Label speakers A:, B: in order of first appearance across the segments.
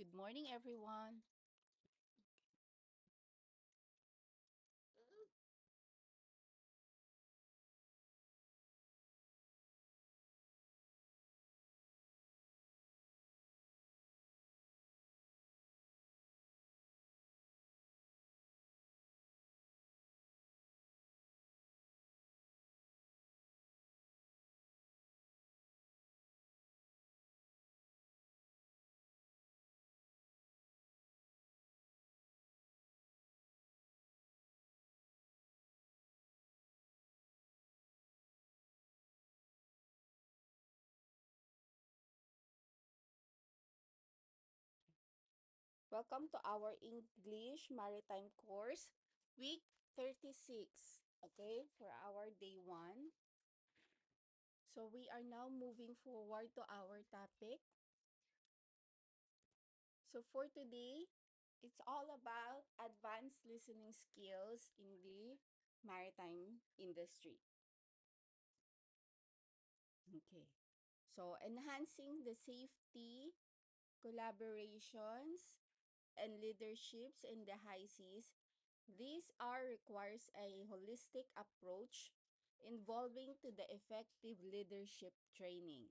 A: Good morning, everyone. Welcome to our English Maritime course, week 36. Okay, for our day 1. So we are now moving forward to our topic. So for today, it's all about advanced listening skills in the maritime industry. Okay. So enhancing the safety, collaborations, and leaderships in the high seas. These are requires a holistic approach involving to the effective leadership training.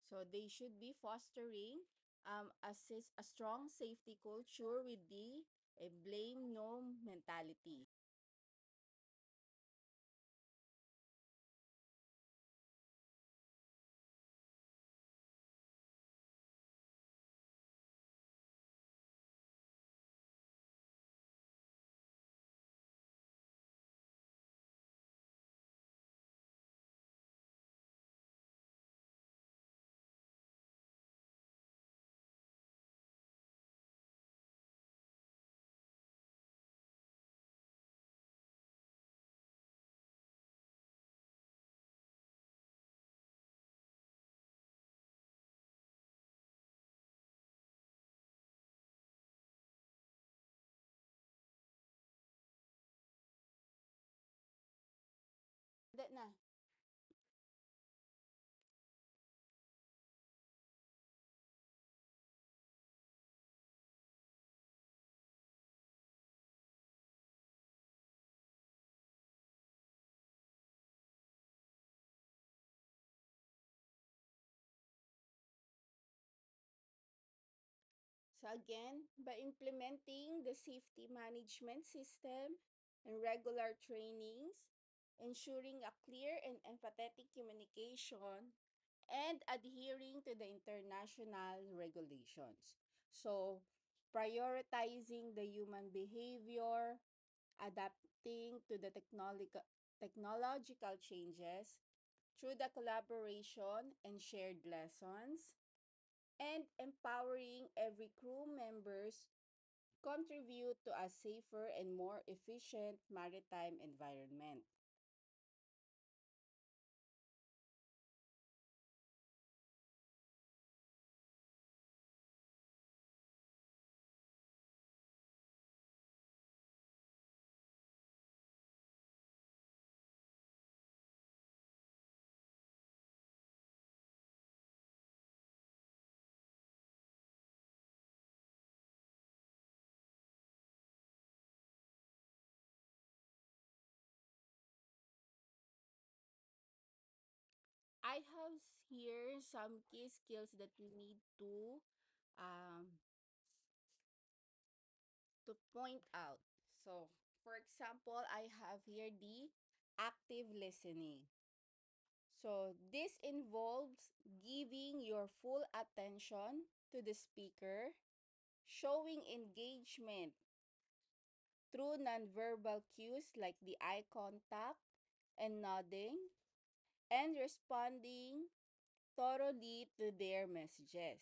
A: So they should be fostering a strong safety culture with the a blame no mentality. That na. So again, by implementing the safety management system and regular trainings, ensuring a clear and empathetic communication, and adhering to the international regulations. So prioritizing the human behavior, adapting to the technological changes through the collaboration and shared lessons, and empowering every crew members contribute to a safer and more efficient maritime environment. I have here some key skills that we need um, to point out. So, for example, I have here the active listening. So, this involves giving your full attention to the speaker, showing engagement through nonverbal cues like the eye contact and nodding, and responding thoroughly to their messages.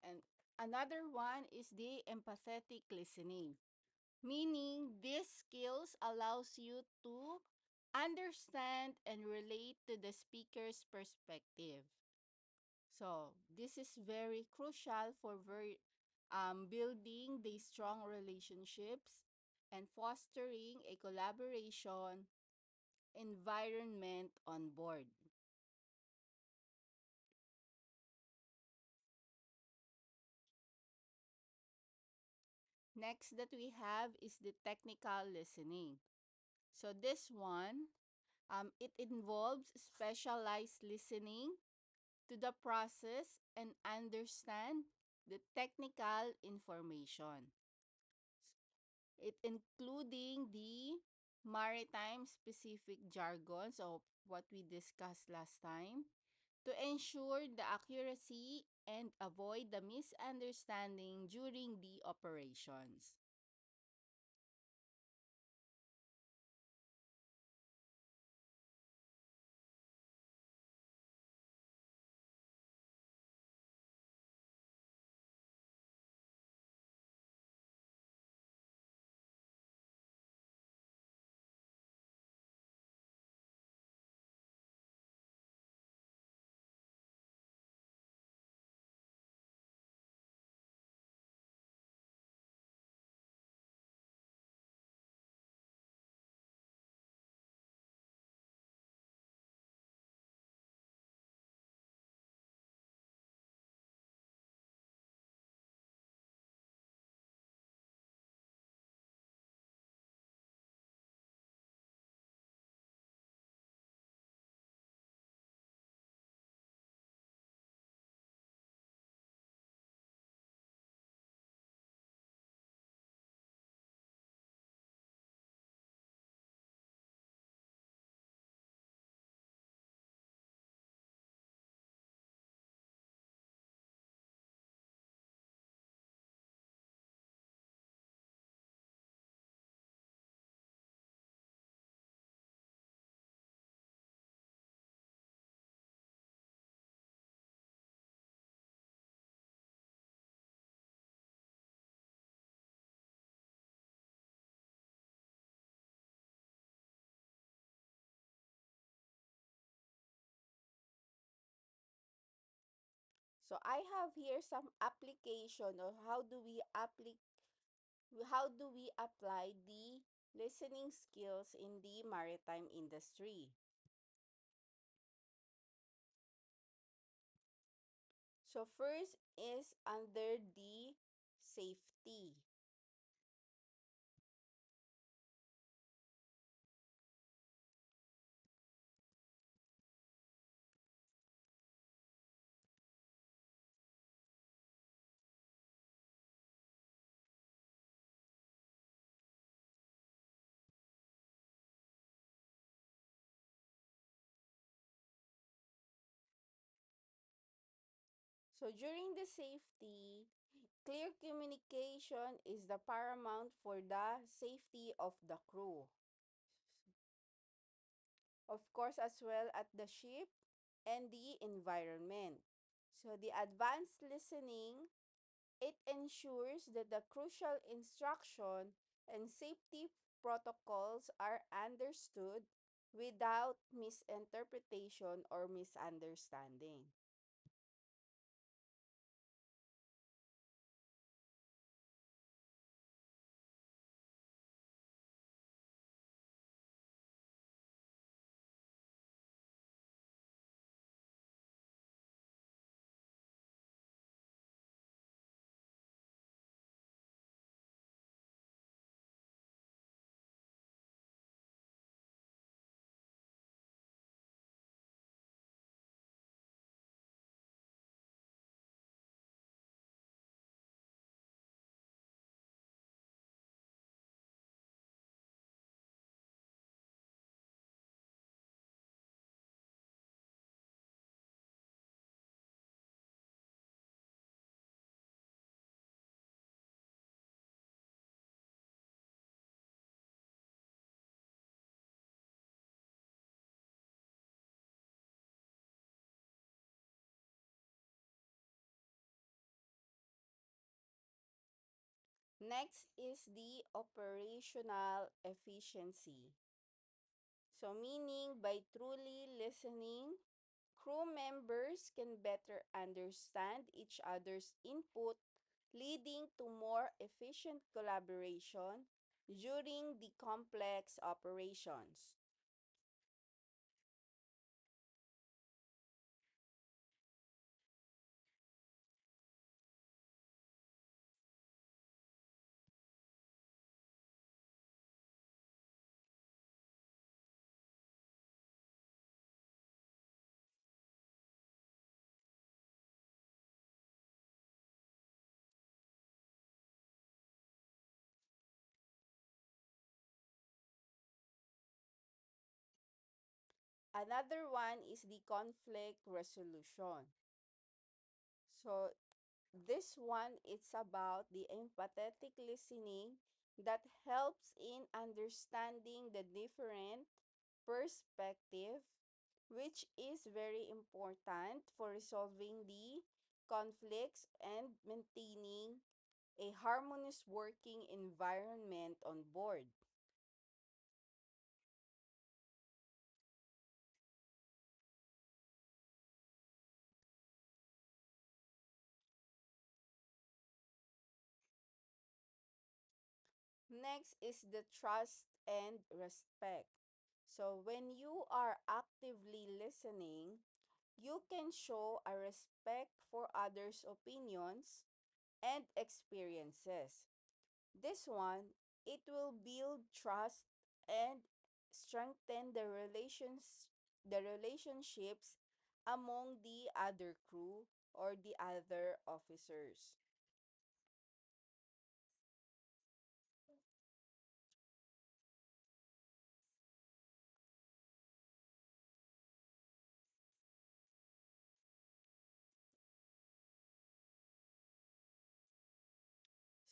A: And another one is the empathetic listening, meaning these skills allows you to understand and relate to the speaker's perspective. So this is very crucial for building the strong relationships and fostering a collaboration environment on board. Next that we have is the technical listening. So this one, it involves specialized listening to the process and understand the technical information. It including the maritime specific jargons of what we discussed last time to ensure the accuracy and avoid the misunderstanding during the operations. So I have here some application of how do we apply the listening skills in the maritime industry. So first is under the safety. So during the safety, clear communication is the paramount for the safety of the crew. Of course, as well at the ship and the environment. So the advanced listening, it ensures that the crucial instruction and safety protocols are understood without misinterpretation or misunderstanding. Next is the operational efficiency. So meaning by truly listening, crew members can better understand each other's input, leading to more efficient collaboration during the complex operations. Another one is the conflict resolution. So this one it's about the empathetic listening that helps in understanding the different perspective, which is very important for resolving the conflicts and maintaining a harmonious working environment on board. Next is the trust and respect. So when you are actively listening, you can show a respect for others' opinions and experiences. This one, it will build trust and strengthen the relationships among the other crew or the other officers.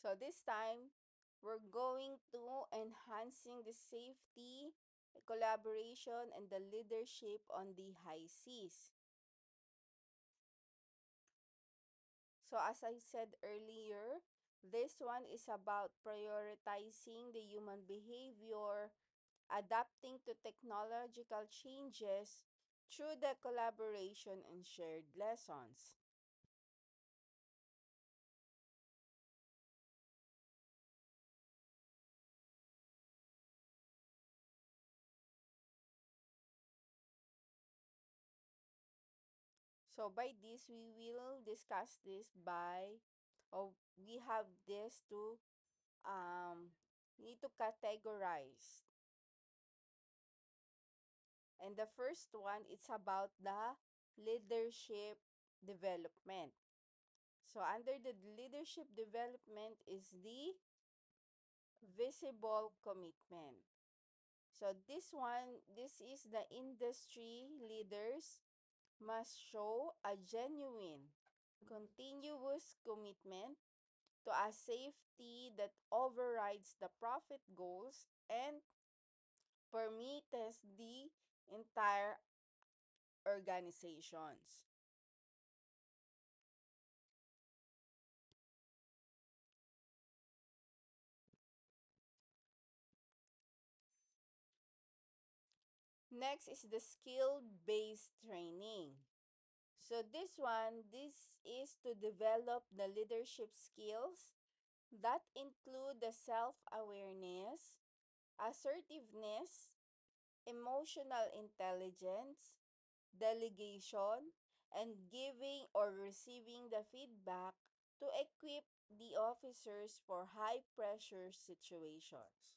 A: So this time, we're going to enhancing the safety, collaboration, and the leadership on the high seas. So as I said earlier, this one is about prioritizing the human behavior, adapting to technological changes through the collaboration and shared lessons. So by this, we will discuss this by, or we have this to, need to categorize. And the first one, it's about the leadership development. So under the leadership development is the visible commitment. So this is the industry leaders must show a genuine, continuous commitment to a safety that overrides the profit goals and permits the entire organizations. Next is the skill-based training. So this is to develop the leadership skills that include the self-awareness, assertiveness, emotional intelligence, delegation, and giving or receiving the feedback to equip the officers for high pressure situations.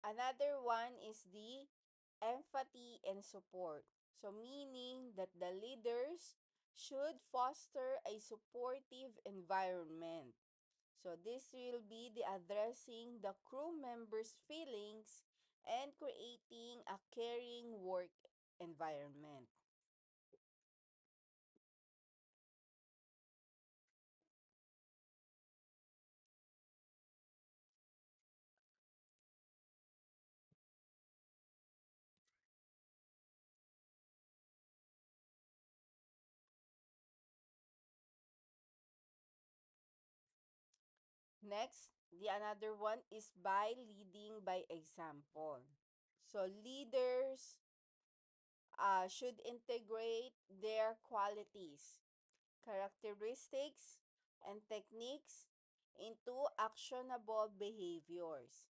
A: Another one is the empathy and support. So, meaning that the leaders should foster a supportive environment. So, this will be the addressing the crew members' feelings and creating a caring work environment. Next, the another one is by leading by example. So, leaders should integrate their qualities, characteristics, and techniques into actionable behaviors.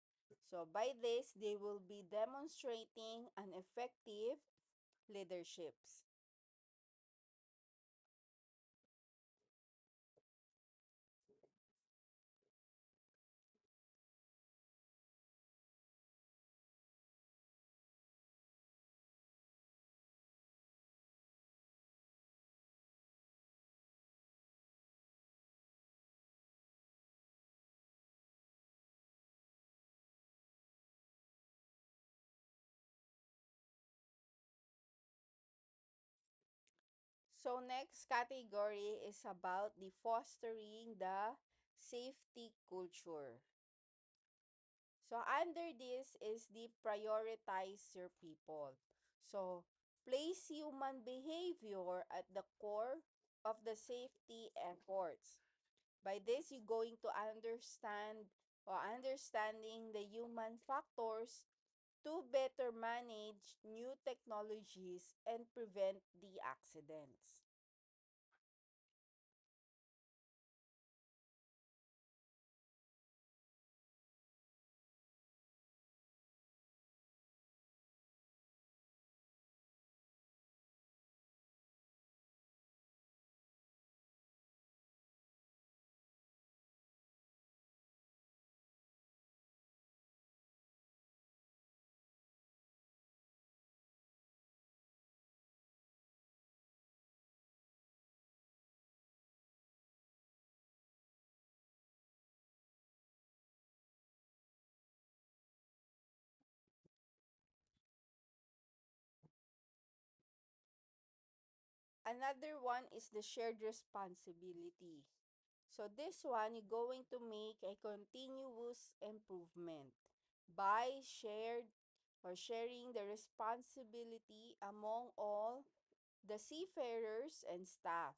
A: So, by this, they will be demonstrating an effective leaderships. So, next category is about the fostering the safety culture. So under this is the prioritize your people. So place human behavior at the core of the safety efforts. By this, you're going to understand or understanding the human factors to better manage new technologies and prevent the accidents. Another one is the shared responsibility. So this one, you're going to make a continuous improvement by sharing the responsibility among all the seafarers and staff.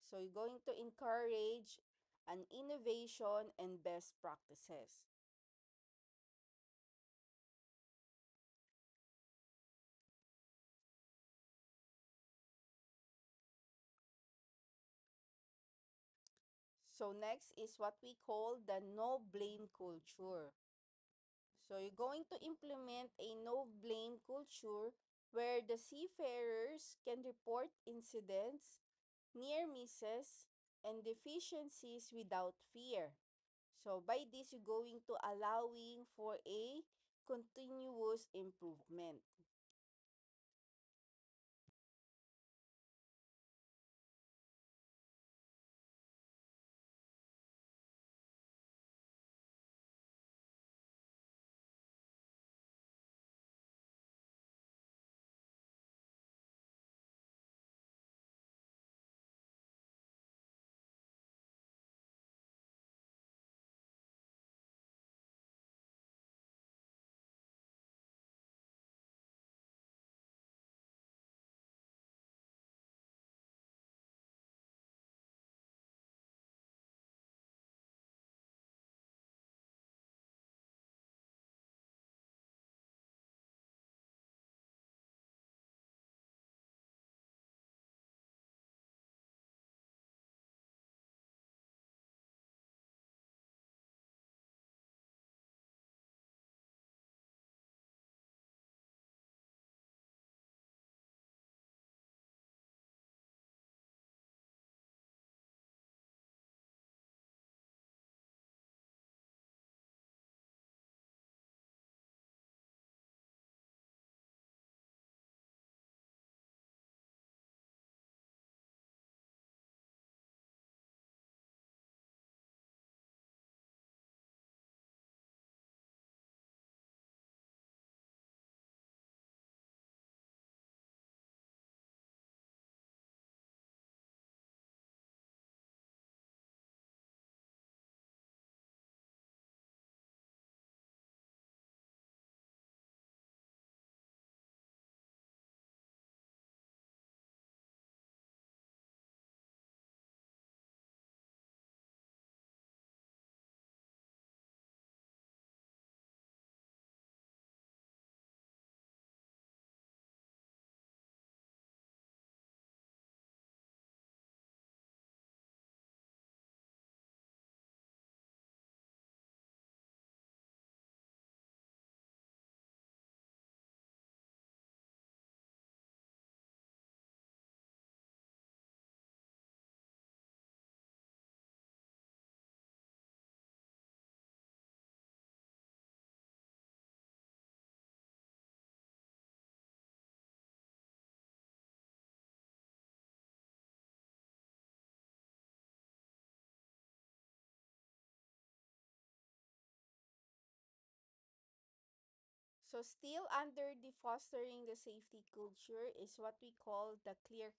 A: So you're going to encourage an innovation and best practices. So next is what we call the no blame culture. So you're going to implement a no blame culture where the seafarers can report incidents, near misses, and deficiencies without fear. So by this, you're going to allowing for a continuous improvement. So still under the fostering the safety culture is what we call the clear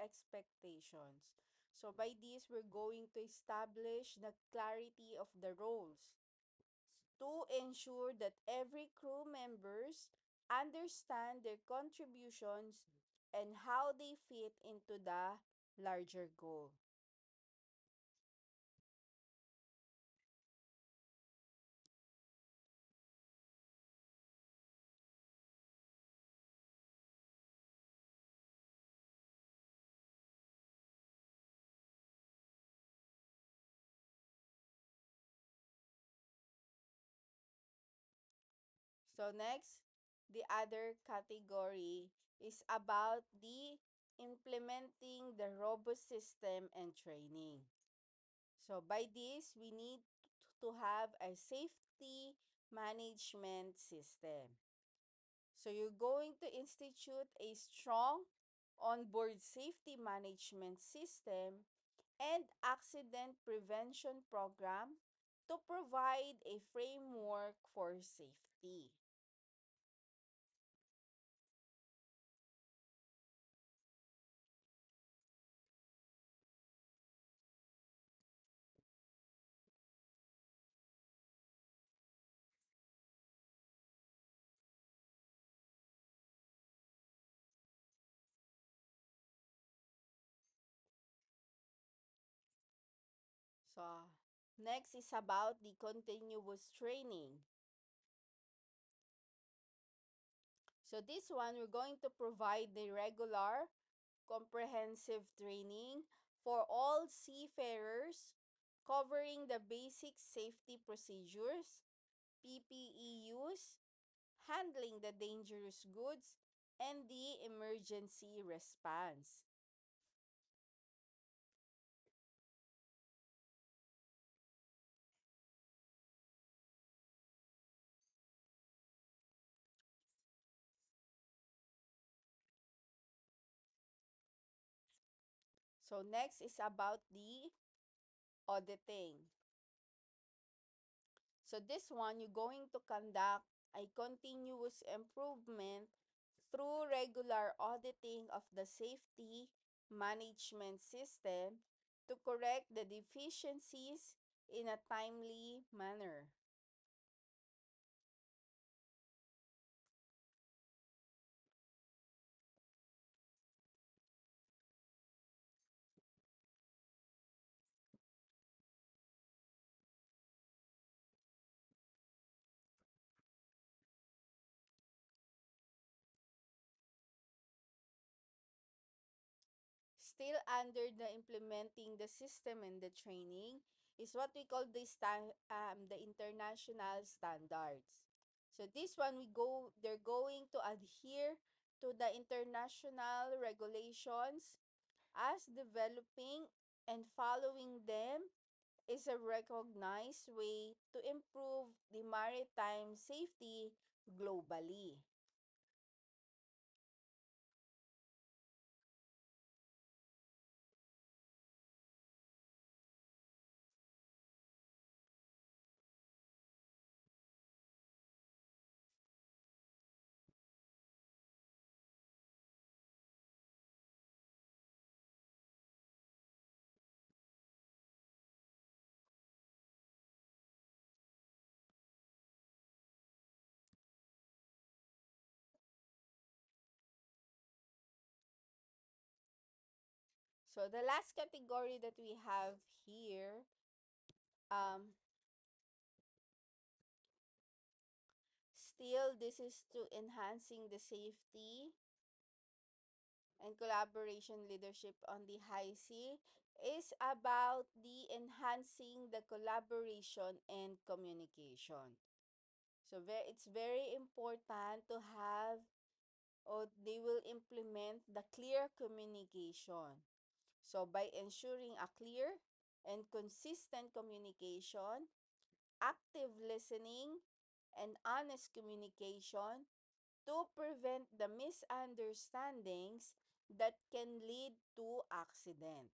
A: expectations. So by this we're going to establish the clarity of the roles to ensure that every crew members understand their contributions and how they fit into the larger goal. So next, the other category is about the implementing the robust system and training. So by this, we need to have a safety management system. So you're going to institute a strong onboard safety management system and accident prevention program to provide a framework for safety. So, next is about the continuous training. So, this one, we're going to provide the regular, comprehensive training for all seafarers, covering the basic safety procedures, PPE use, handling the dangerous goods, and the emergency response. So, next is about the auditing. So this one, you're going to conduct a continuous improvement through regular auditing of the safety management system to correct the deficiencies in a timely manner. Still under the implementing the system and the training is what we call the international standards. So this one they're going to adhere to the international regulations as developing and following them is a recognized way to improve the maritime safety globally. So the last category that we have here, um, still this is to enhancing the safety and collaboration leadership on the high sea is about the enhancing the collaboration and communication. So it's very important to have or they will implement the clear communication. So by ensuring a clear and consistent communication, active listening, and honest communication to prevent the misunderstandings that can lead to accident.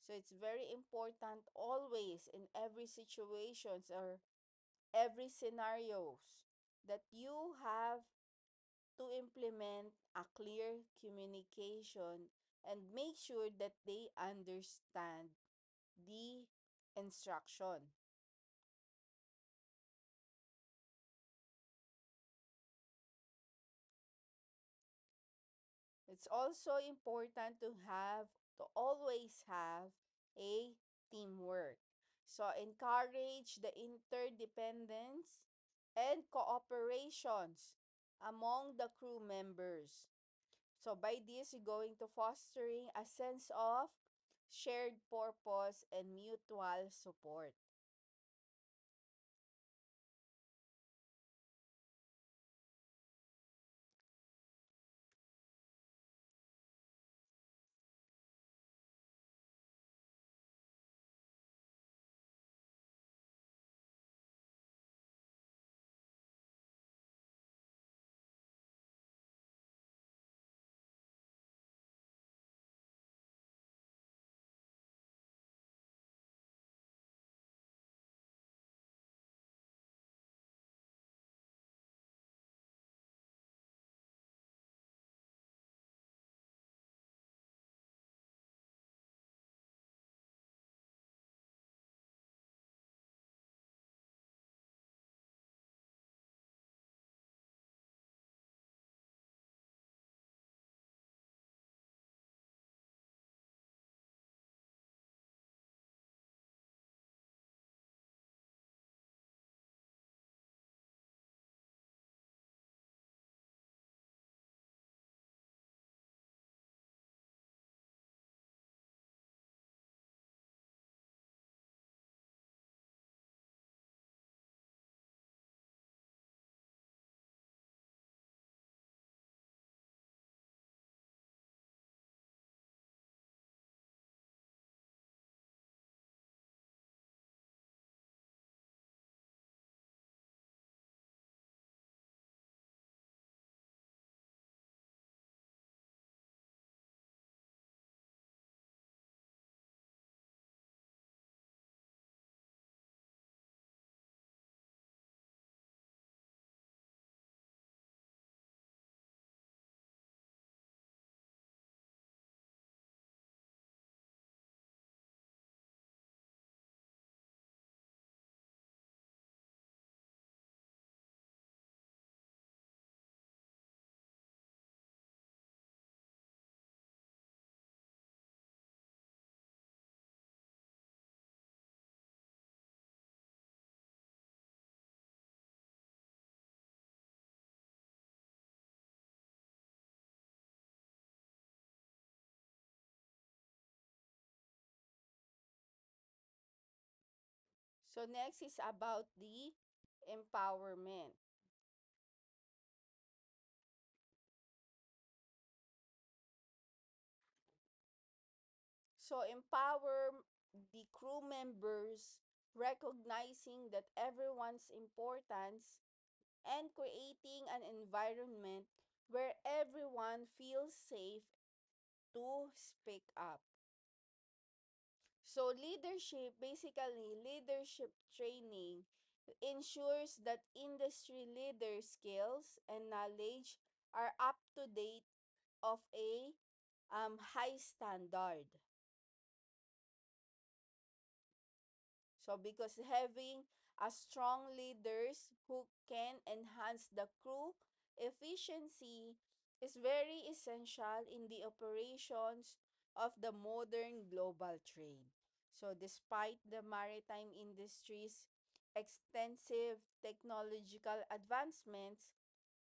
A: So it's very important always in every situations or every scenarios. that you have to implement a clear communication and make sure that they understand the instruction. It's also important to always have a teamwork. So encourage the interdependence and cooperations among the crew members. So by this, you're going to fostering a sense of shared purpose and mutual support. So next is about the empowerment. So empower the crew members, recognizing that everyone's importance and creating an environment where everyone feels safe to speak up. So leadership training ensures that industry leader skills and knowledge are up to date of a high standard. So because having a strong leaders who can enhance the crew efficiency is very essential in the operations of the modern global trade. So despite the maritime industry's extensive technological advancements,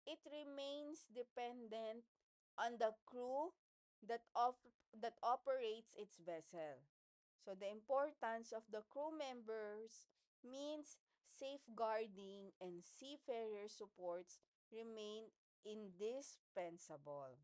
A: it remains dependent on the crew that operates its vessel. So the importance of the crew members means safeguarding and seafarer supports remain indispensable.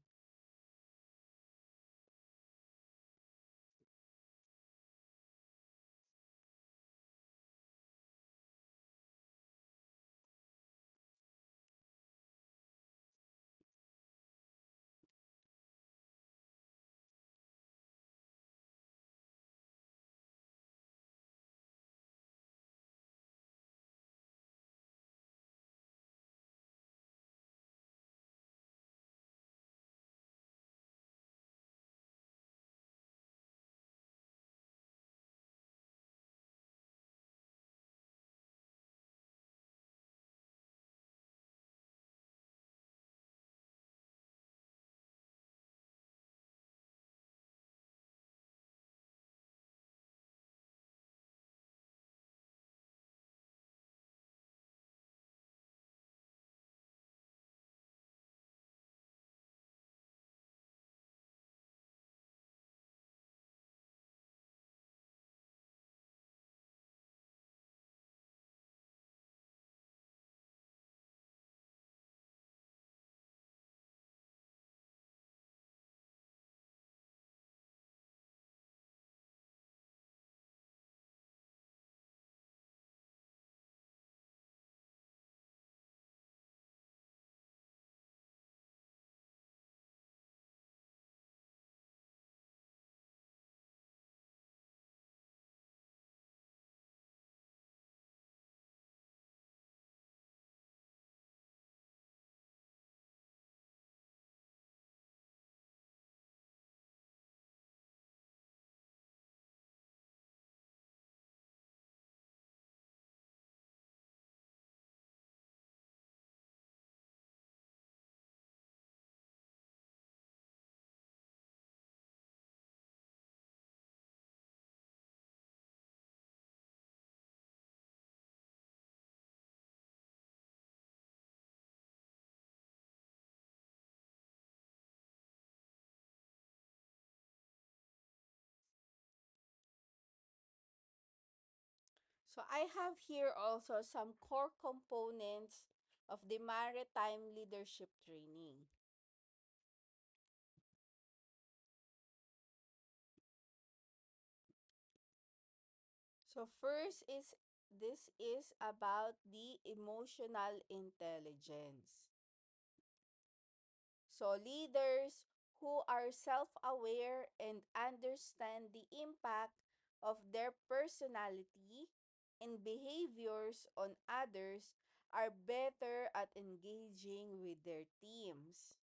A: So I have here also some core components of the maritime leadership training. So first is this is about the emotional intelligence. So leaders who are self-aware and understand the impact of their personality and behaviors on others are better at engaging with their teams.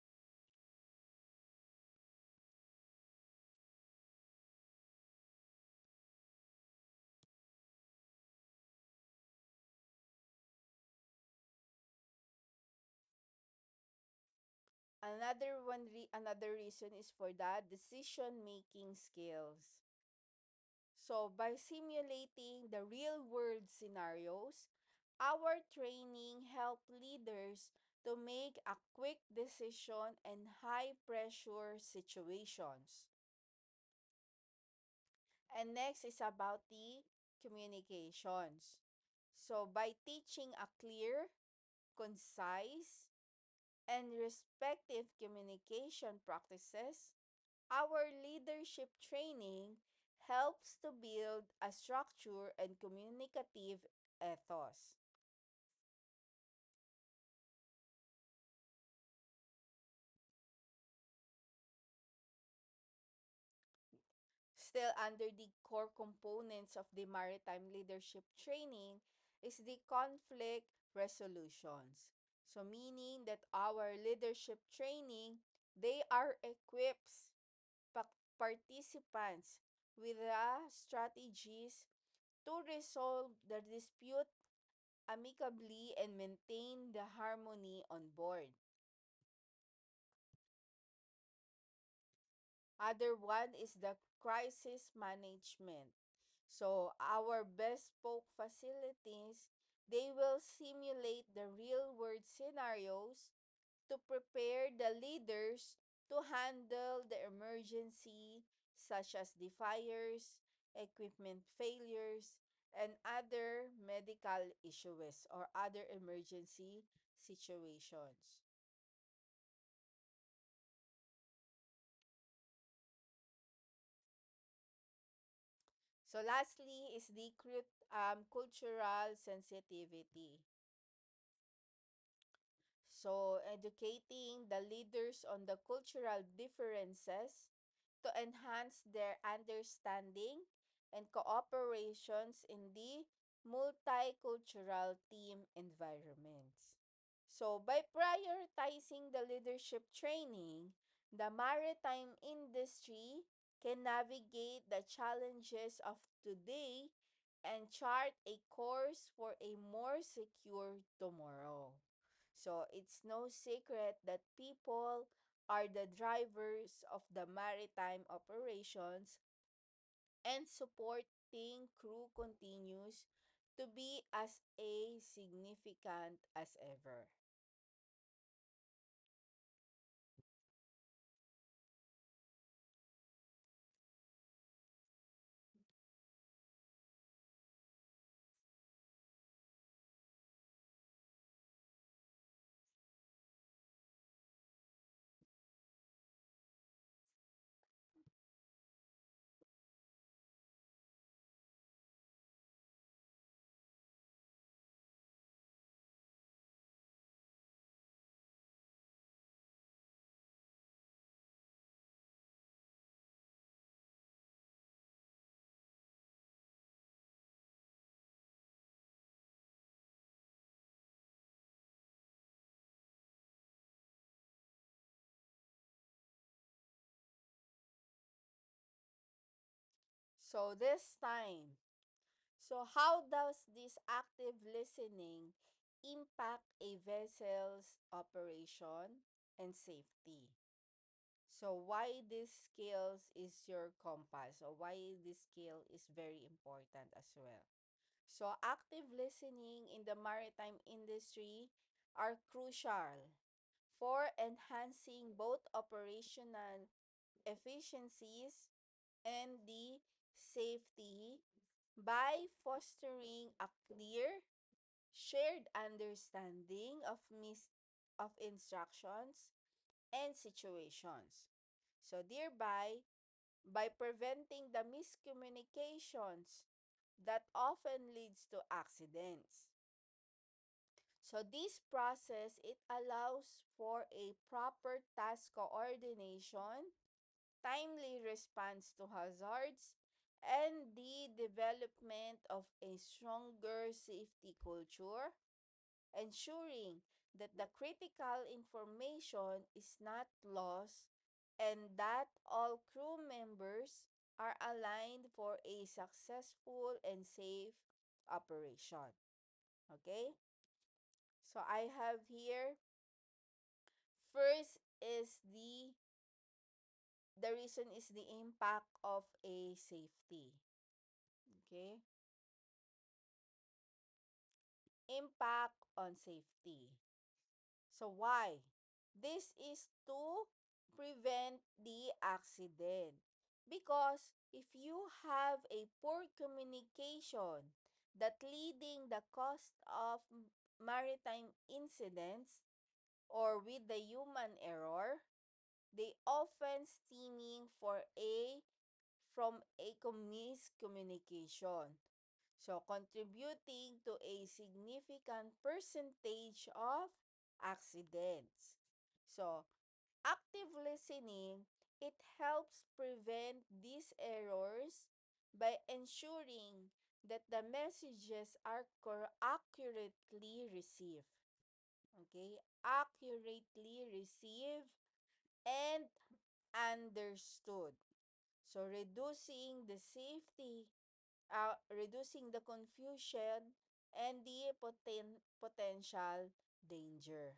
A: Another reason is for the decision making skills. So by simulating the real world scenarios, our training help leaders to make a quick decision in high pressure situations. And next is about the communications. So by teaching a clear, concise, and respective communication practices, our leadership training helps to build a structure and communicative ethos. Still, under the core components of the maritime leadership training is the conflict resolutions. So, meaning that our leadership training, they are equips participants with the strategies to resolve the dispute amicably and maintain the harmony on board. Other one is the crisis management. So our bespoke facilities, they will simulate the real world scenarios to prepare the leaders to handle the emergency such as the fires, equipment failures, and other medical issues or other emergency situations. So lastly is the cultural sensitivity. So educating the leaders on the cultural differences to enhance their understanding and cooperations in the multicultural team environments. So, by prioritizing the leadership training, the maritime industry can navigate the challenges of today and chart a course for a more secure tomorrow. So, it's no secret that people are the drivers of the maritime operations, and supporting crew continues to be as a significant as ever. So this time, so how does this active listening impact a vessel's operation and safety? So why this skills is your compass, or why this skill is very important as well? So active listening in the maritime industry are crucial for enhancing both operational efficiencies and the safety by fostering a clear, shared understanding of instructions and situations. So thereby, by preventing the miscommunications that often leads to accidents. So this process, it allows for a proper task coordination, timely response to hazards, and the development of a stronger safety culture, ensuring that the critical information is not lost and that all crew members are aligned for a successful and safe operation. Okay? So I have here, first is the reason is the impact of a safety. Okay? Impact on safety. So why? This is to prevent the accident. Because if you have a poor communication that leading the cost of maritime incidents or with the human error, they often stemming from a miscommunication. So contributing to a significant percentage of accidents. So active listening, it helps prevent these errors by ensuring that the messages are accurately received. Okay? Accurately received and understood. So reducing the confusion and the potential danger.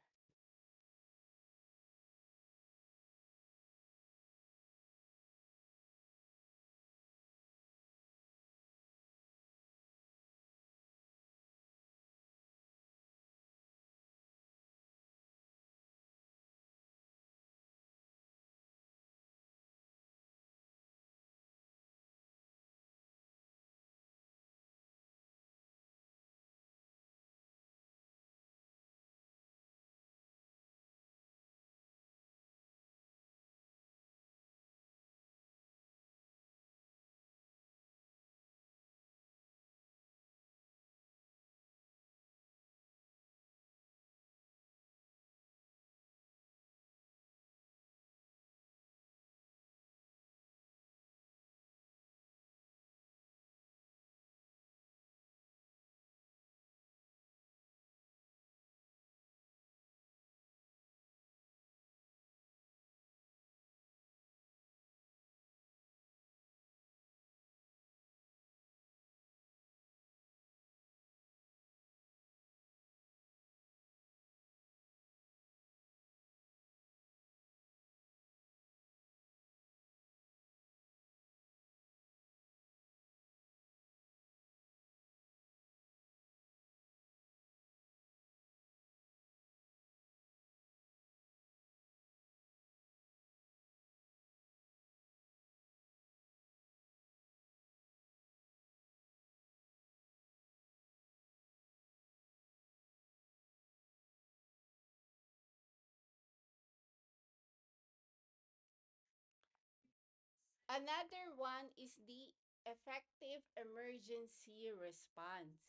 A: Another one is the effective emergency response.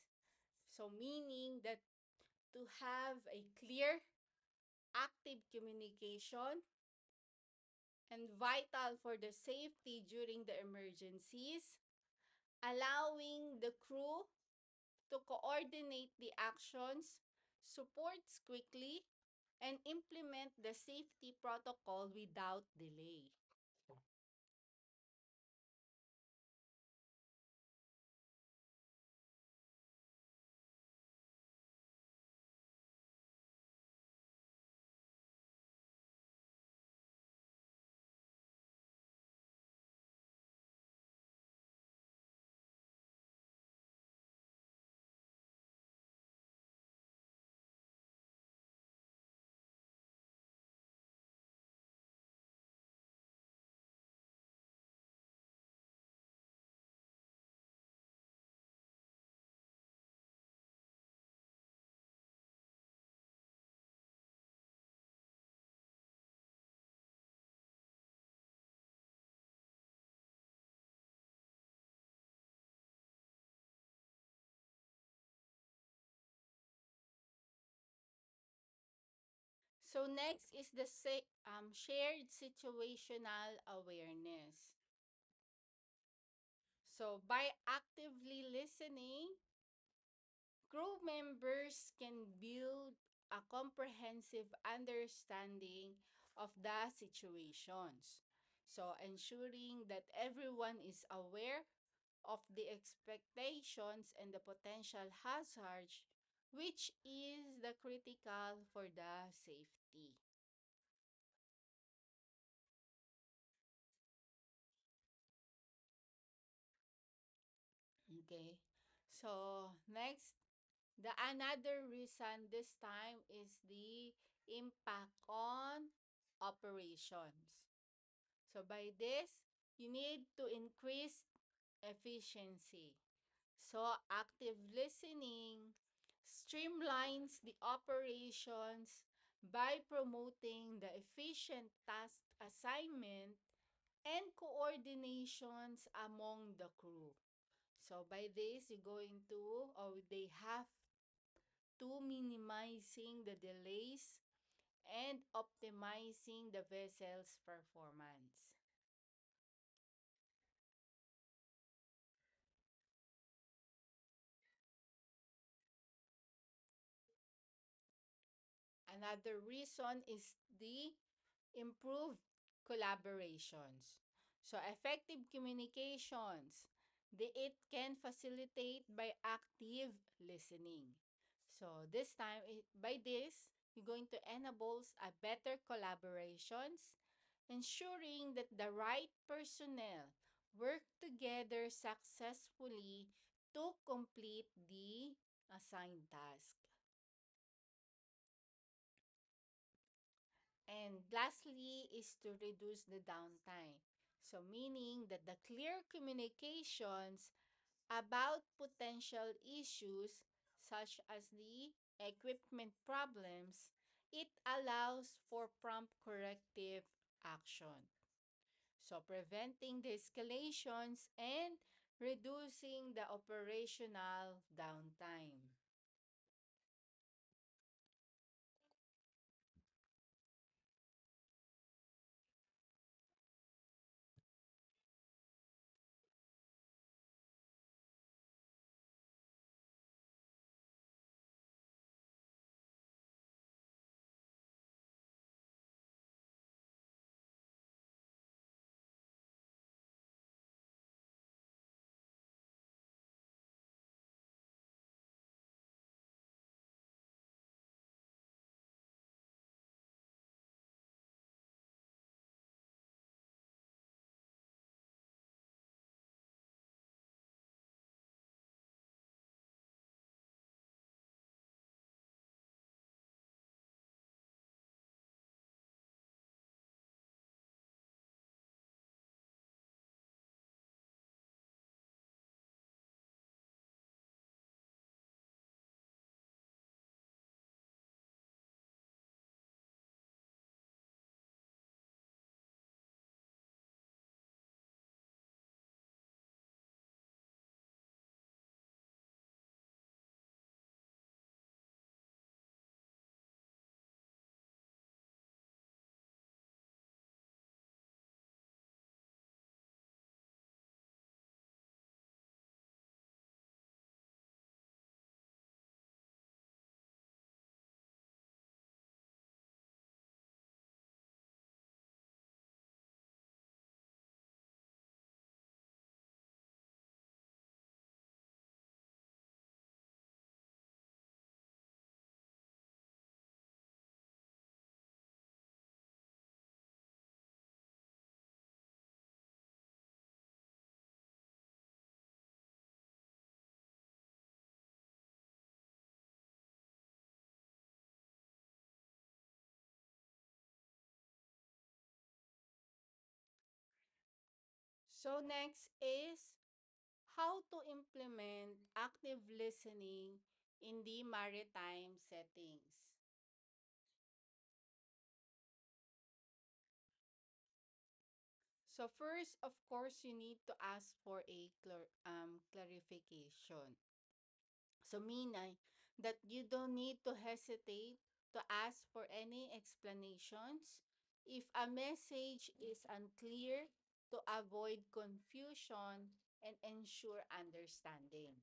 A: So meaning that to have a clear, active communication and vital for the safety during the emergencies, allowing the crew to coordinate the actions, supports quickly, and implement the safety protocol without delay. So next is the shared situational awareness. So by actively listening, crew members can build a comprehensive understanding of the situations. So ensuring that everyone is aware of the expectations and the potential hazards, which is the critical for the safety. Okay. So next, the another reason this time is the impact on operations. So by this, you need to increase efficiency. So active listening streamlines the operations by promoting the efficient task assignment and coordinations among the crew. So by this, you're going to, or they have to minimizing the delays and optimizing the vessel's performance. Another reason is the improved collaborations. So effective communications, it can facilitate by active listening. So this time, by this, you're going to enable a better collaborations, ensuring that the right personnel work together successfully to complete the assigned task. And lastly is to reduce the downtime. So meaning that the clear communications about potential issues such as the equipment problems, it allows for prompt corrective action. So preventing the escalations and reducing the operational downtime. So next is how to implement active listening in the maritime settings. So first, of course, you need to ask for a clarification. So meaning that you don't need to hesitate to ask for any explanations if a message is unclear to avoid confusion and ensure understanding.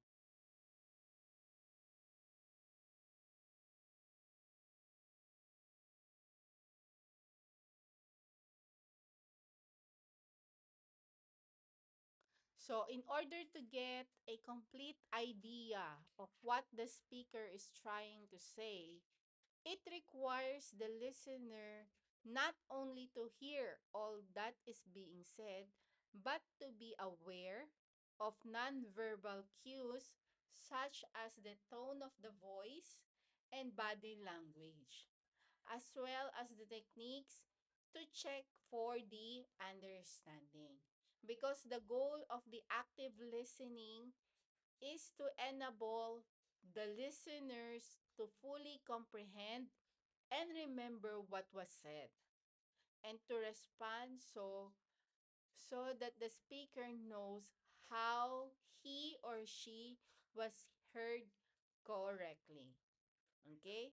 A: So, in order to get a complete idea of what the speaker is trying to say, it requires the listener not only to hear all that is being said, but to be aware of nonverbal cues such as the tone of the voice and body language, as well as the techniques to check for the understanding. Because the goal of the active listening is to enable the listeners to fully comprehend and remember what was said and to respond so that the speaker knows how he or she was heard correctly. Okay?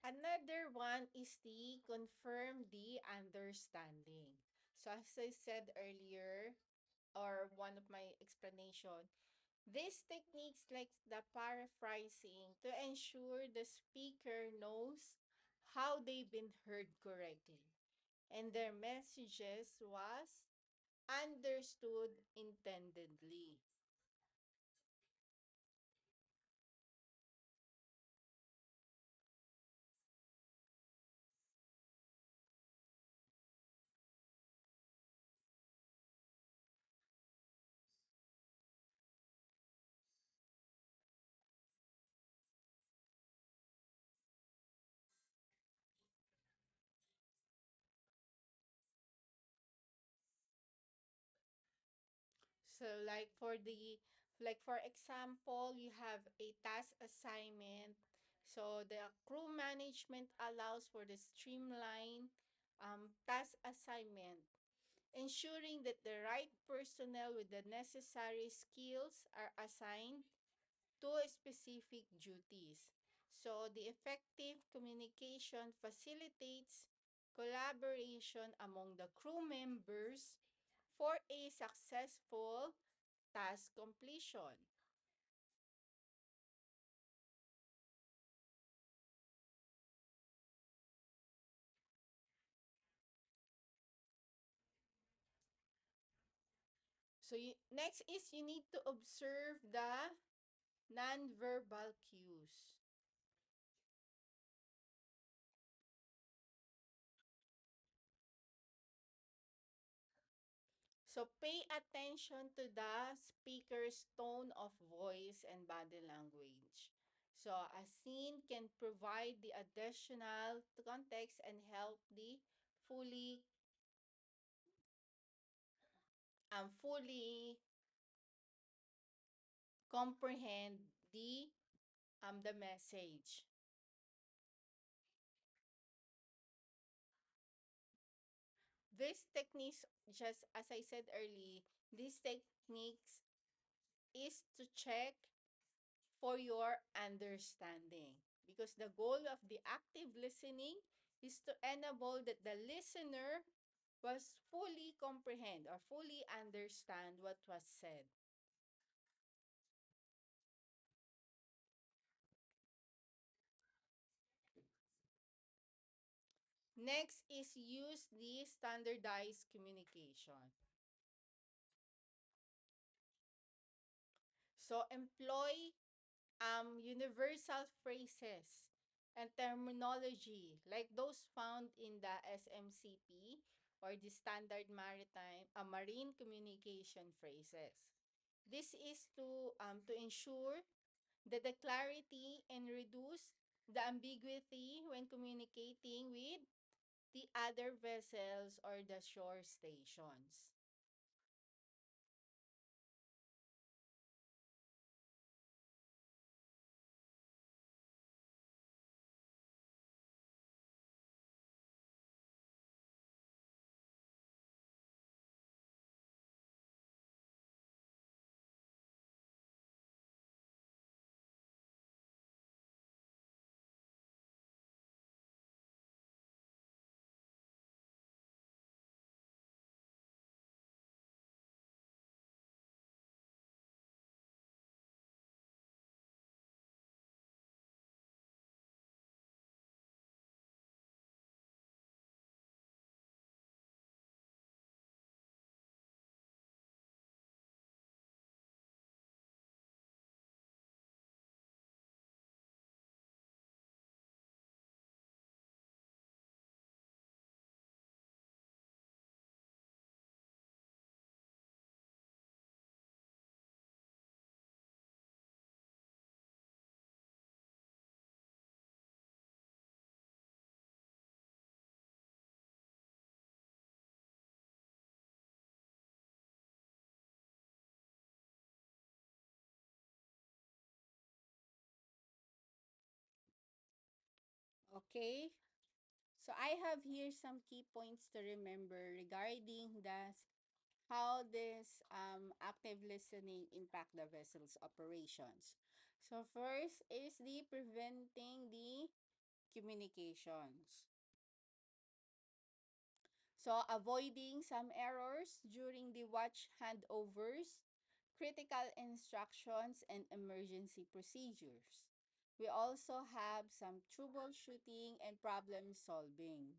A: Another one is the confirm the understanding. So as I said earlier, or one of my explanation, these techniques like the paraphrasing to ensure the speaker knows how they've been heard correctly and their messages was understood intendedly. So like for example, you have a task assignment. So the crew management allows for the streamline task assignment, ensuring that the right personnel with the necessary skills are assigned to specific duties. So the effective communication facilitates collaboration among the crew members for a successful task completion. So next is you need to observe the nonverbal cues. So pay attention to the speaker's tone of voice and body language. So a scene can provide the additional context and help the fully fully comprehend the message. This techniques, just as I said earlier, these techniques is to check for your understanding, because the goal of the active listening is to enable that the listener was fully comprehend or fully understand what was said. Next is use the standardized communication. So employ universal phrases and terminology like those found in the SMCP, or the Standard Maritime Marine Communication Phrases. This is to ensure that the clarity and reduce the ambiguity when communicating with the other vessels or the shore stations. Okay? So I have here some key points to remember regarding how this active listening impact the vessel's operations. So first is the preventing the communications. So avoiding some errors during the watch handovers, critical instructions, and emergency procedures. We also have some troubleshooting and problem solving.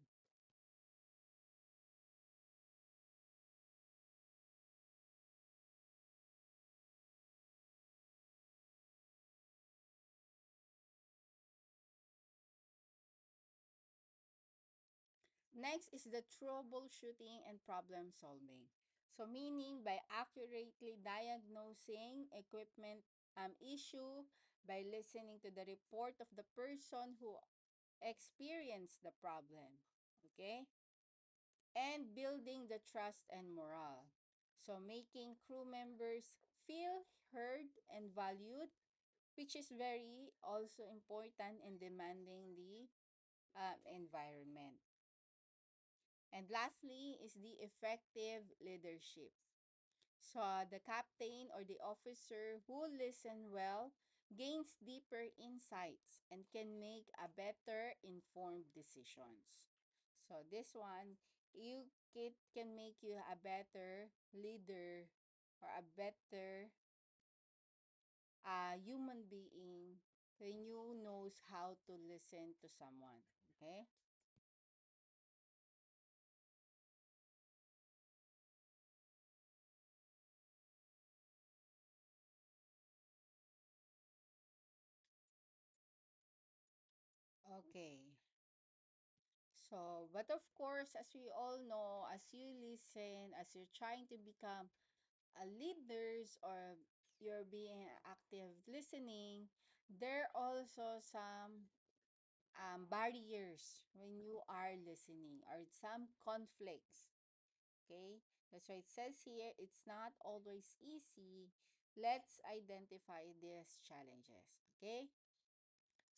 A: Next is the troubleshooting and problem solving. So meaning by accurately diagnosing equipment issue by listening to the report of the person who experienced the problem. Okay? And building the trust and morale. So making crew members feel heard and valued, which is very also important in demanding the environment. And lastly is the effective leadership. So the captain or the officer who listen well gains deeper insights and can make a better informed decisions. So this one, you it can make you a better leader or a better human being when you knows how to listen to someone. Okay? Okay. So, but of course, as we all know, as you listen, as you're trying to become a leaders or you're being active listening, there are also some barriers when you are listening or some conflicts. Okay, that's why it says here it's not always easy. Let's identify these challenges. Okay,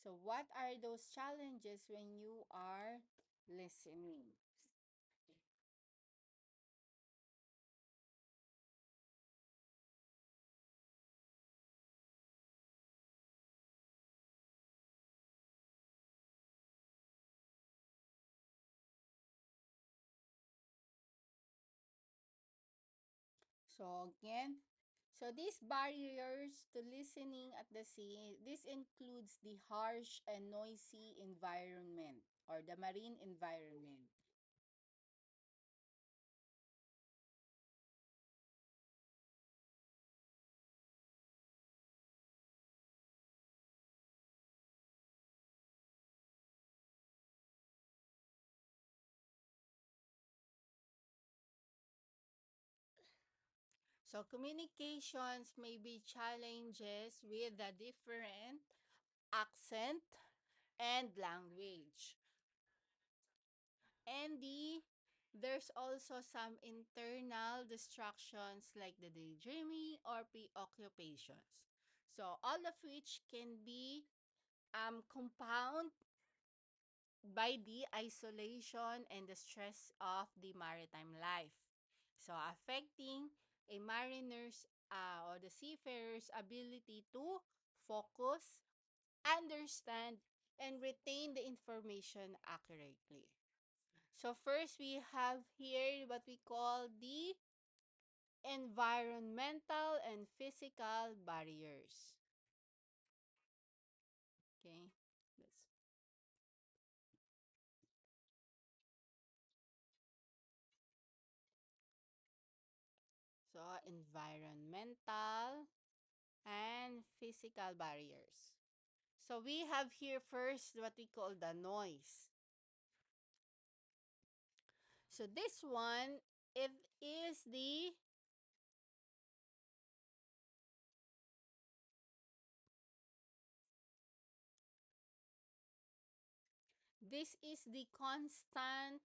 A: so what are those challenges when you are listening? So again, so these barriers to listening at the sea, this includes the harsh and noisy environment or the marine environment. So communications may be challenges with the different accent and language. And there's also some internal distractions like the daydreaming or preoccupations. So all of which can be compound by the isolation and the stress of the maritime life. So affecting a mariner's or the seafarer's ability to focus, understand, and retain the information accurately. So first we have here what we call the environmental and physical barriers. Okay. Let's, so environmental and physical barriers. So we have here first what we call the noise. So this one, it is the this is the constant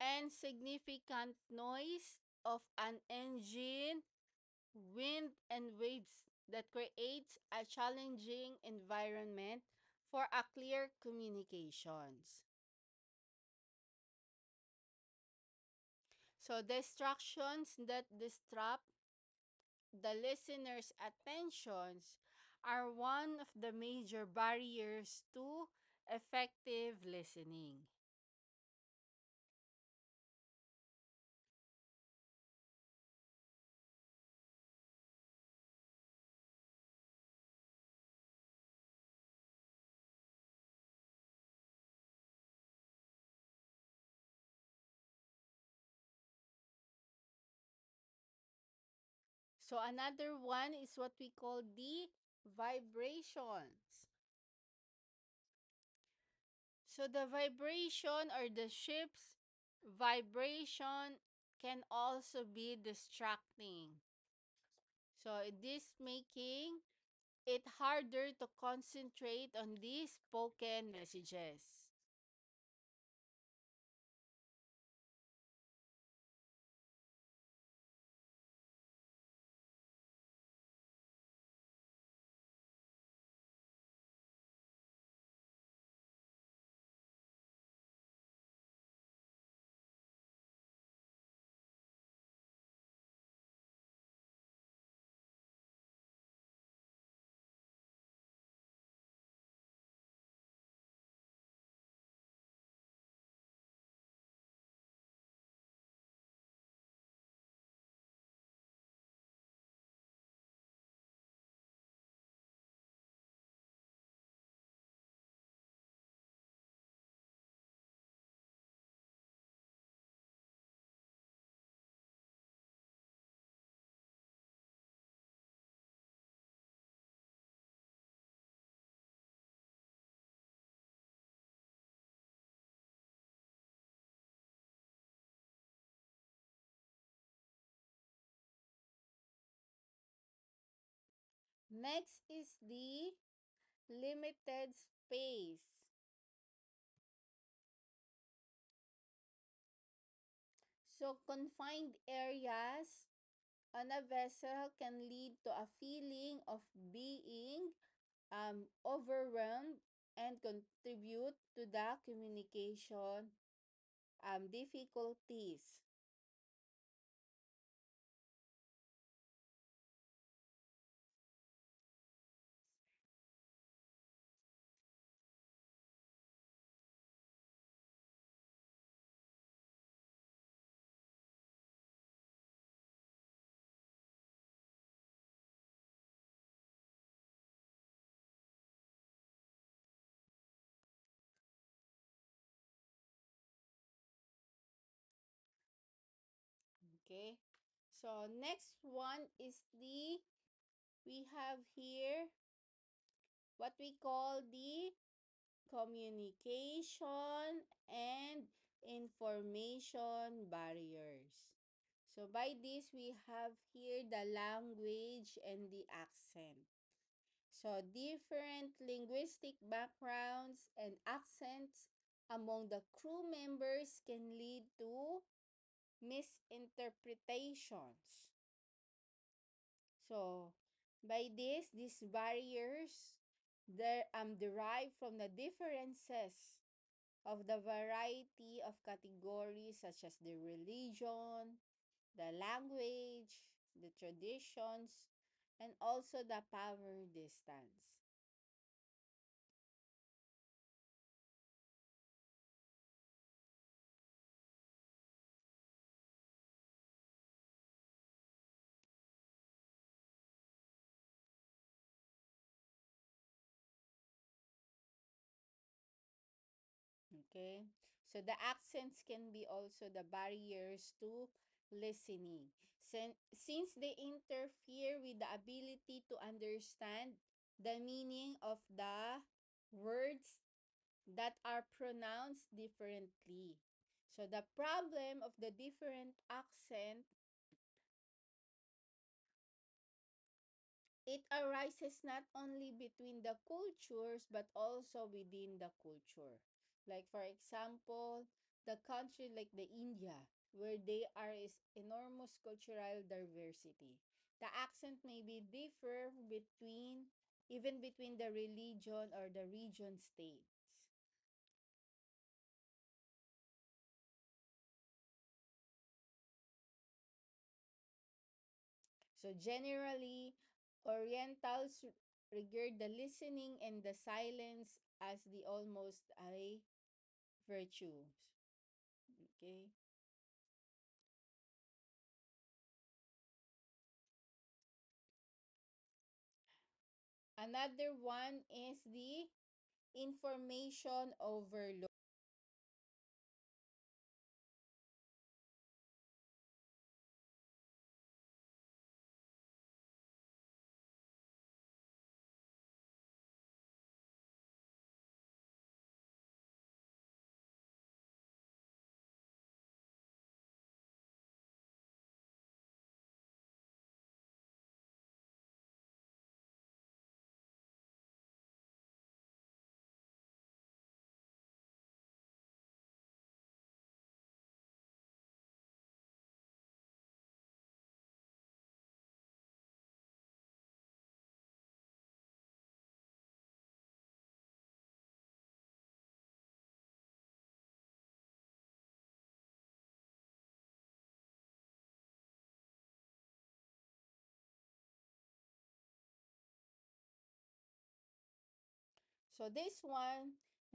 A: and significant noise of an engine, wind, and waves that creates a challenging environment for a clear communications. So distractions that disrupt the listener's attentions are one of the major barriers to effective listening. So another one is what we call the vibrations. So the vibration or the ship's vibration can also be distracting. So this making it harder to concentrate on these spoken messages. Next is the limited space. So, confined areas on a vessel can lead to a feeling of being overwhelmed and contribute to the communication difficulties. Okay. So, next one is we have here what we call the communication and information barriers. So by this, we have here the language and the accent. So different linguistic backgrounds and accents among the crew members can lead to misinterpretations. So by this, these barriers derive from the differences of the variety of categories such as the religion, the language, the traditions, and also the power distance. Okay? So the accents can be also the barriers to listening. Since they interfere with the ability to understand the meaning of the words that are pronounced differently. So the problem of the different accent, it arises not only between the cultures but also within the culture. Like for example, the country like the India, where they are is enormous cultural diversity. The accent may be differ between even between the religion or the region states. So generally, Orientals regard the listening and the silence as the almost a virtue. Okay. Another one is the information overload. So this one,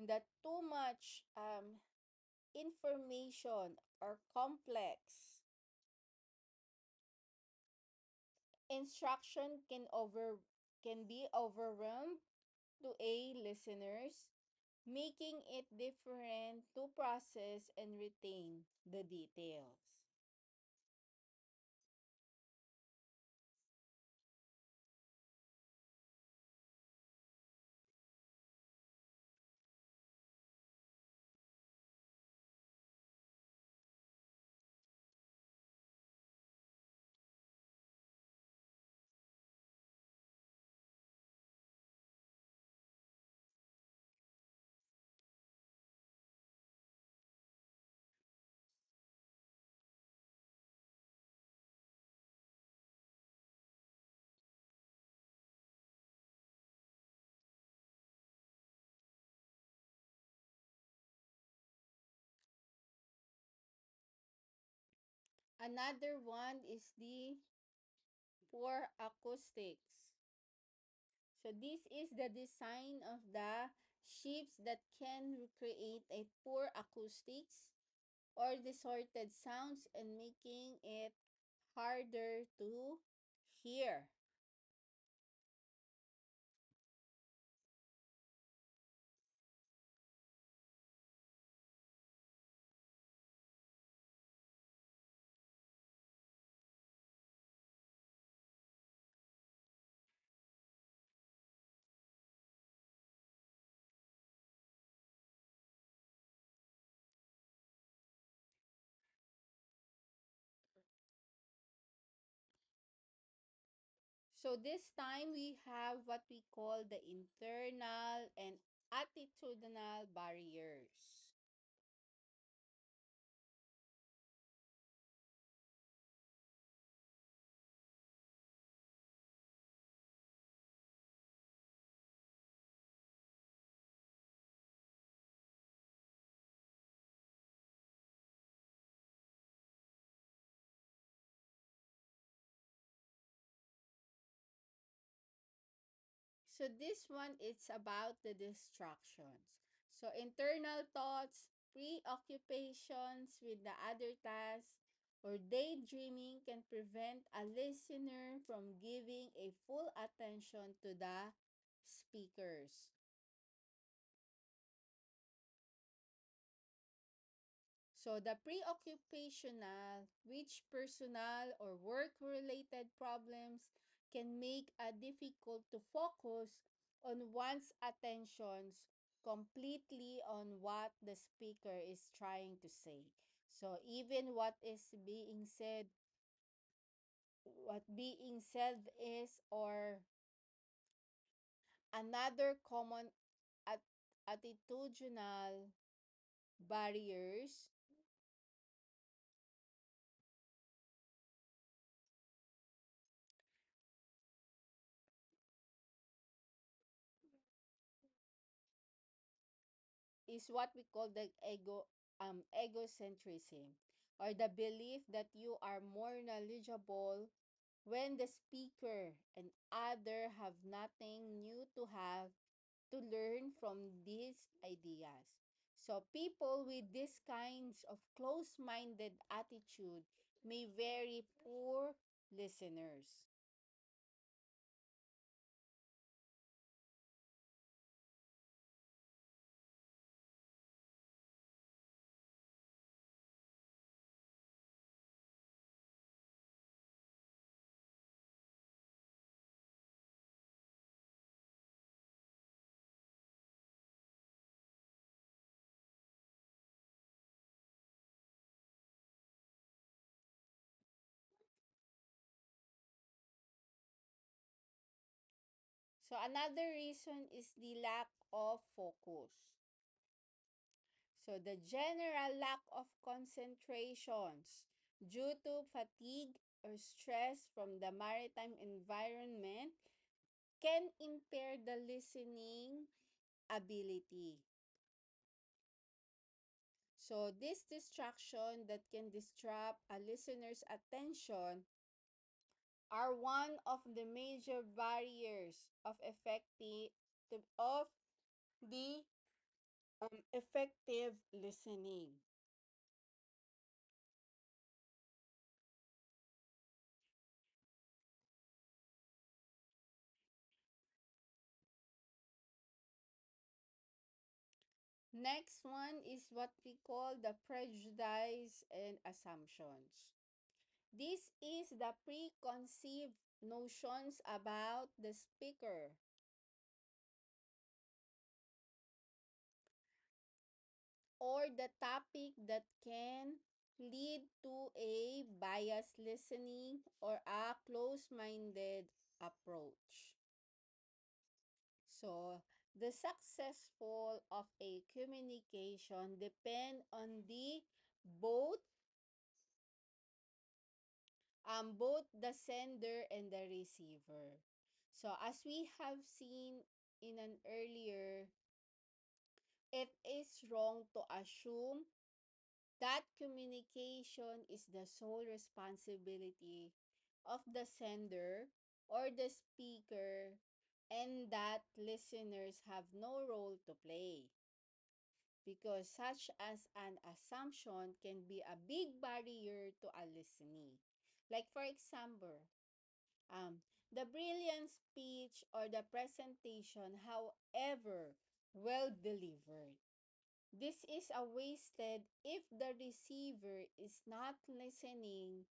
A: that too much information or complex instruction can be overwhelmed to a listeners, making it different to process and retain the details. Another one is the poor acoustics. So this is the design of the ships that can create a poor acoustics or distorted sounds and making it harder to hear. So this time we have what we call the internal and attitudinal barriers. So this one it's about the distractions. So internal thoughts, preoccupations with the other tasks, or daydreaming can prevent a listener from giving a full attention to the speakers. So the preoccupational, which personal or work-related problems can make it difficult to focus on one's attentions completely on what the speaker is trying to say. So even what being said is or another common at- attitudinal barriers is what we call the egocentrism, or the belief that you are more knowledgeable when the speaker and other have nothing new to have to learn from these ideas. So people with these kinds of close-minded attitude may very poor listeners. So another reason is the lack of focus. So the general lack of concentrations due to fatigue or stress from the maritime environment can impair the listening ability. So this distraction that can disrupt a listener's attention are one of the major barriers of the effective listening. Next one is what we call the prejudice and assumptions. This is the preconceived notions about the speaker or the topic that can lead to a biased listening or a close-minded approach. So, the successful of a communication depend on the both both the sender and the receiver. So as we have seen in an earlier, it is wrong to assume that communication is the sole responsibility of the sender or the speaker, and that listeners have no role to play, because such as an assumption can be a big barrier to a listening. Like for example, um, the brilliant speech or the presentation, however well delivered, this is a wasted if the receiver is not listening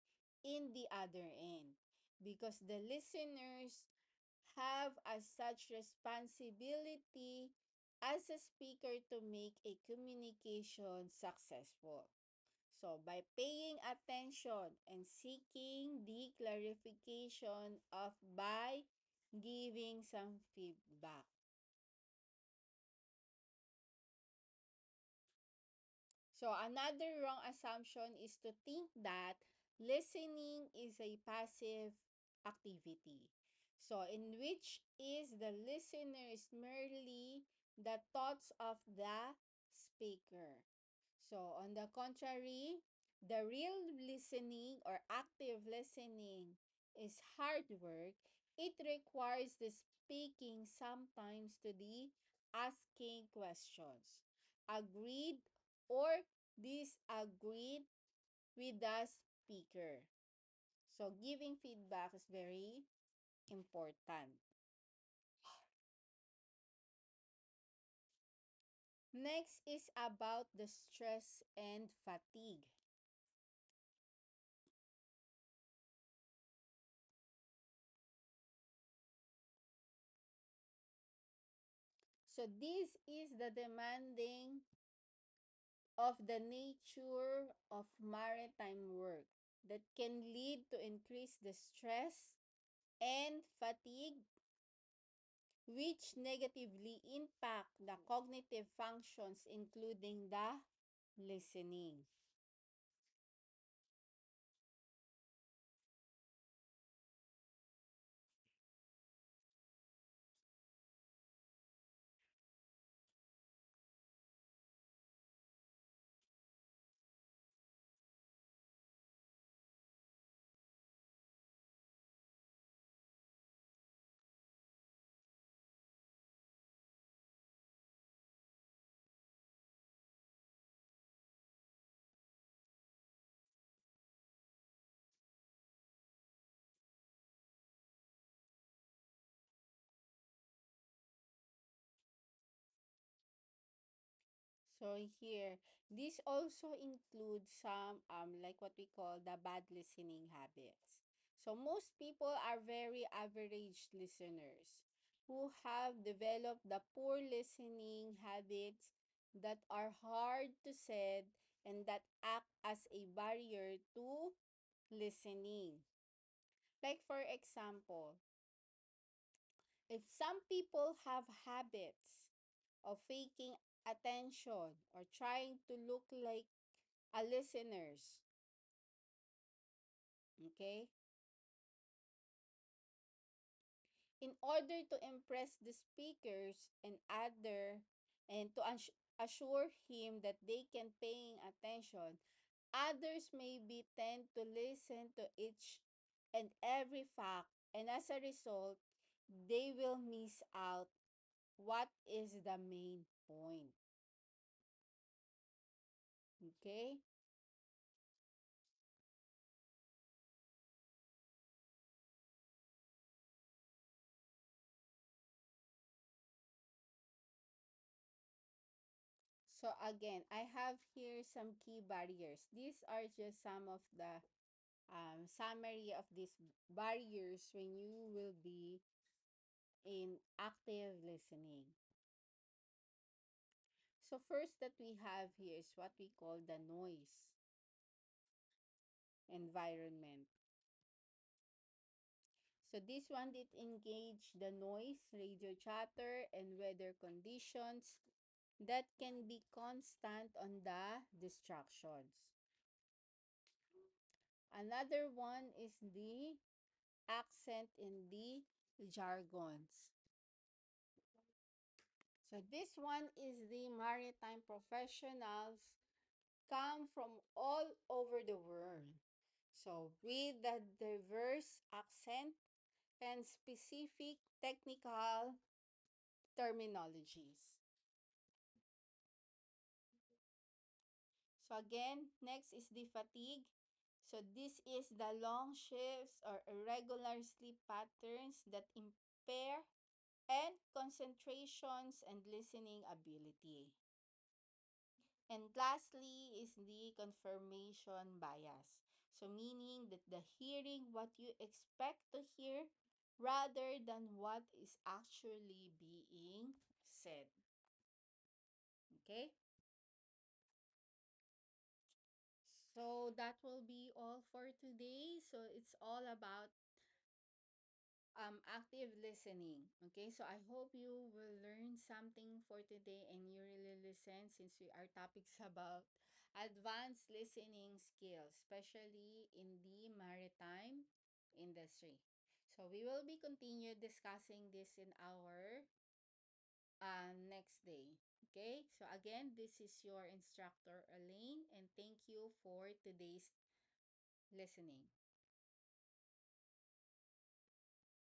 A: in the other end, because the listeners have as such responsibility as a speaker to make a communication successful. So, by paying attention and seeking the clarification of by giving some feedback. So, another wrong assumption is to think that listening is a passive activity. So, in which is the listener is merely the thoughts of the speaker. So, on the contrary, the real listening or active listening is hard work. It requires the speaking sometimes to the asking questions, agreed or disagreed with the speaker. So, giving feedback is very important. Next is about the stress and fatigue. So, this is the demanding of the nature of maritime work that can lead to increase the stress and fatigue, which negatively impact the cognitive functions including the listening. So here, this also includes some like what we call the bad listening habits. So most people are very average listeners who have developed the poor listening habits that are hard to set and that act as a barrier to listening. Like for example, if some people have habits of faking attention or trying to look like a listeners, okay, in order to impress the speakers and other, and to assure him that they can paying attention, others may be tend to listen to each and every fact, and as a result they will miss out what is the main point. Okay. So again, I have here some key barriers. These are just some of the summary of these barriers when you will be in active listening. So first that we have here is what we call the noise environment. So this one did engage the noise, radio chatter, and weather conditions that can be constant on the distractions. Another one is the accent in the jargons. So this one is the maritime professionals come from all over the world. So, with the diverse accent and specific technical terminologies. So again, next is the fatigue. So this is the long shifts or irregular sleep patterns that impair and concentrations and listening ability. And lastly is the confirmation bias. So meaning that the hearing what you expect to hear rather than what is actually being said. Okay? So that will be all for today. So it's all about active listening. Okay, so I hope you will learn something for today and you really listen since our topics about advanced listening skills, especially in the maritime industry. So we will be continue discussing this in our next day. Okay, so again, this is your instructor Elaine, and thank you for today's listening.